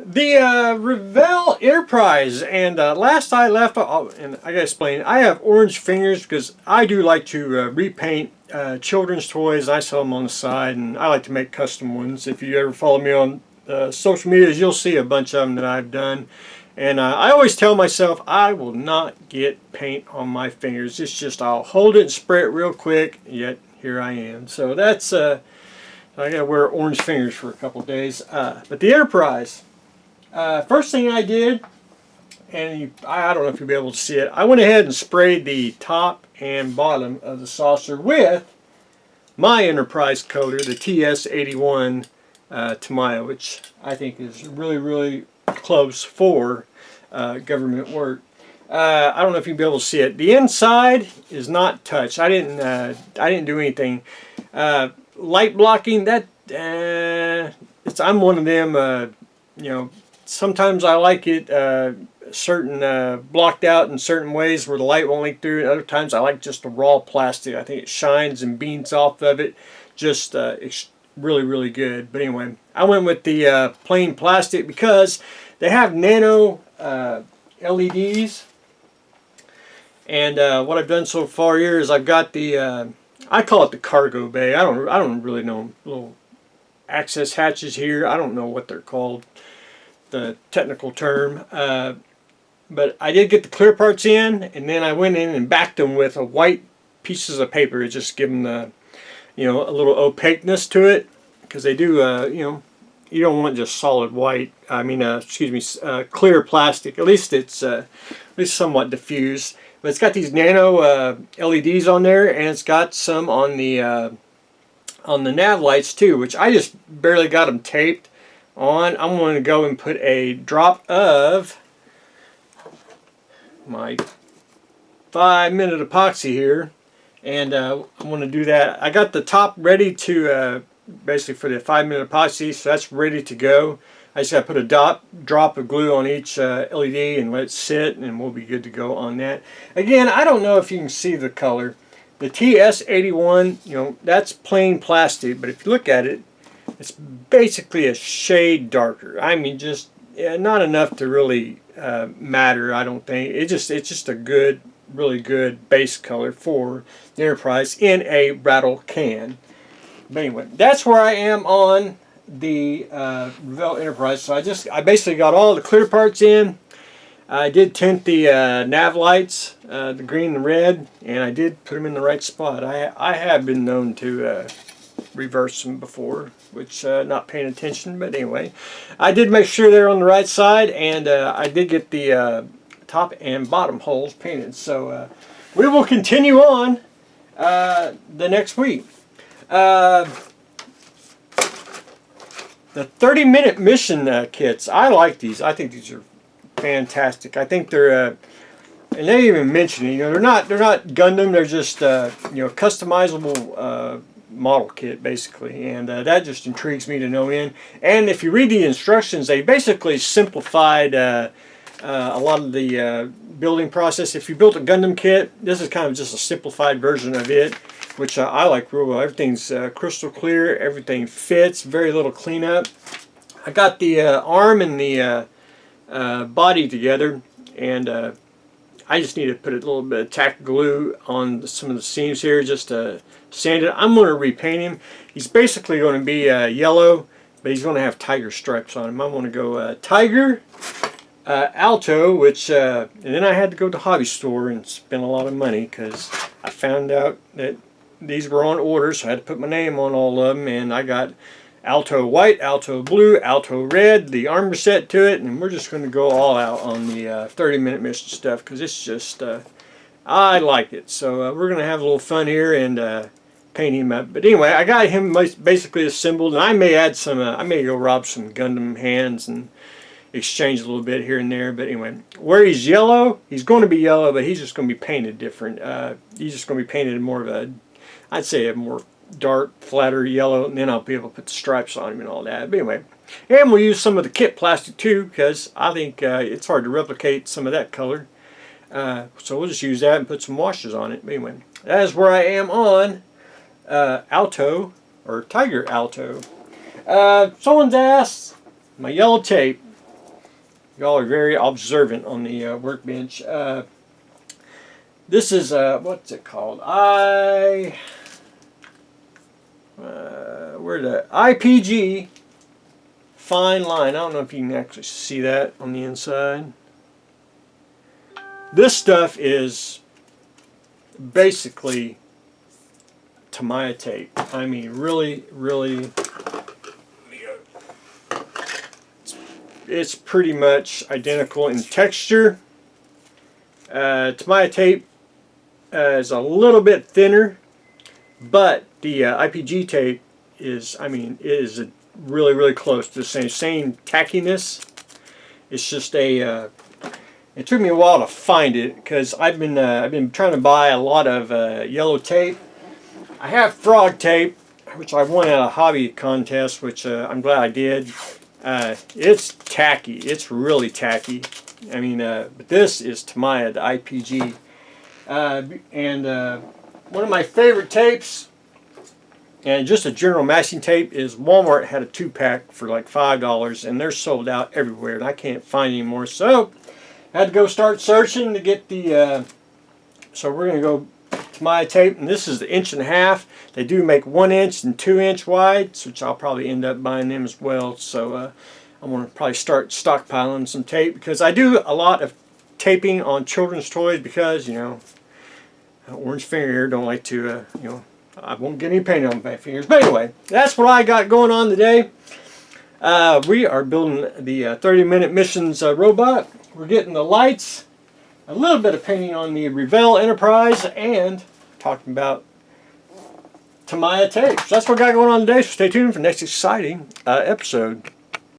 The Revell Enterprise, and last I left, and I gotta explain, I have orange fingers because I do like to repaint children's toys. I sell them on the side, and I like to make custom ones. If you ever follow me on social medias, you'll see a bunch of them that I've done. And I always tell myself I will not get paint on my fingers. It's just I'll hold it and spray it real quick, yet here I am. So that's, I gotta wear orange fingers for a couple of days. But the Enterprise. First thing I did, and I don't know if you'll be able to see it, I went ahead and sprayed the top and bottom of the saucer with my Enterprise coater, the TS81 Tamiya, which I think is really, really close for government work. I don't know if you'll be able to see it. The inside is not touched. I didn't do anything. Light blocking, that I'm one of them. You know, sometimes I like it blocked out in certain ways where the light won't leak through. Other times I like just the raw plastic. I think it shines and beams off of it. Just it's really, really good. But anyway, I went with the plain plastic because they have nano LEDs. And what I've done so far here is I've got the I call it the cargo bay. I don't really know, little access hatches here. I don't know what they're called, the technical term. But I did get the clear parts in, and then I went in and backed them with a white pieces of paper. It just give them the, a little opaqueness to it, because they do, you don't want just solid white. I mean, clear plastic. At least it's at least somewhat diffused. But it's got these nano LEDs on there, and it's got some on the nav lights too, which I just barely got them taped on. I'm going to go and put a drop of my 5-minute epoxy here, and I'm going to do that. I got the top ready to basically for the 5-minute epoxy, so that's ready to go. I just got to put a drop of glue on each LED and let it sit, and we'll be good to go on that. Again, I don't know if you can see the color. The TS81, that's plain plastic, but if you look at it, it's basically a shade darker. I mean, just not enough to really matter, I don't think. It's just a good, really good base color for the Enterprise in a rattle can. But anyway, that's where I am on the Revell Enterprise. So I basically got all the clear parts in. I did tint the nav lights, the green and red, and I did put them in the right spot. I have been known to reverse them before, which not paying attention, but anyway. I did make sure they're on the right side, and I did get the top and bottom holes painted. So we will continue on the next week. The 30-minute mission kits, I like these. I think these are fantastic. I think they're, and they even mention it. They're not Gundam. They're just customizable model kit basically, and that just intrigues me to no end. And if you read the instructions, they basically simplified a lot of the building process. If you built a Gundam kit, this is kind of just a simplified version of it, which I like real well. Everything's crystal clear. Everything fits. Very little cleanup. I got the arm and the body together, and I just need to put a little bit of tack glue on some of the seams here just to sand it. I'm going to repaint him. He's basically going to be yellow, but he's going to have tiger stripes on him. I'm going to go tiger, Alto, which and then I had to go to the hobby store and spend a lot of money because I found out that these were on order, so I had to put my name on all of them, and I got Alto white, Alto blue, Alto red, the armor set to it, and we're just going to go all out on the 30-minute mission stuff because it's just, I like it. So we're going to have a little fun here and paint him up. But anyway, I got him basically assembled, and I may add some, I may go rob some Gundam hands and exchange a little bit here and there. But anyway, where he's yellow, he's going to be yellow, but he's just going to be painted different. He's just going to be painted more of a, I'd say a more dark, flatter yellow, and then I'll be able to put the stripes on him and all that. But anyway, and we'll use some of the kit plastic too, because I think it's hard to replicate some of that color. So we'll just use that and put some washes on it. But anyway, that is where I am on Alto, or Tiger Alto. Someone's asked, my yellow tape. Y'all are very observant on the workbench. This is what's it called? Where the IPG fine line. I don't know if you can actually see that on the inside. This stuff is basically Tamiya tape. I mean, really, really, it's pretty much identical in texture. Tamiya tape is a little bit thinner, but the IPG tape is, I mean, it is really, really close to the same tackiness. It's just a. It took me a while to find it because I've been trying to buy a lot of yellow tape. I have frog tape, which I won at a hobby contest, which I'm glad I did. It's tacky. It's really tacky. I mean, but this is Tamiya, the IPG. One of my favorite tapes, and just a general masking tape, is Walmart had a 2-pack for like $5, and they're sold out everywhere, and I can't find any more. So I had to go start searching to get the. So we're gonna go Tamiya tape, and this is the 1.5 inch. They do make 1 inch and 2 inch wides, which I'll probably end up buying them as well. So I'm gonna probably start stockpiling some tape because I do a lot of taping on children's toys because, you know, orange finger here, don't like to, you know, I won't get any paint on my fingers. But anyway, that's what I got going on today. We are building the 30-minute missions robot. We're getting the lights, a little bit of painting on the Revell Enterprise, and talking about Tamiya tape. So that's what I got going on today, so stay tuned for the next exciting episode.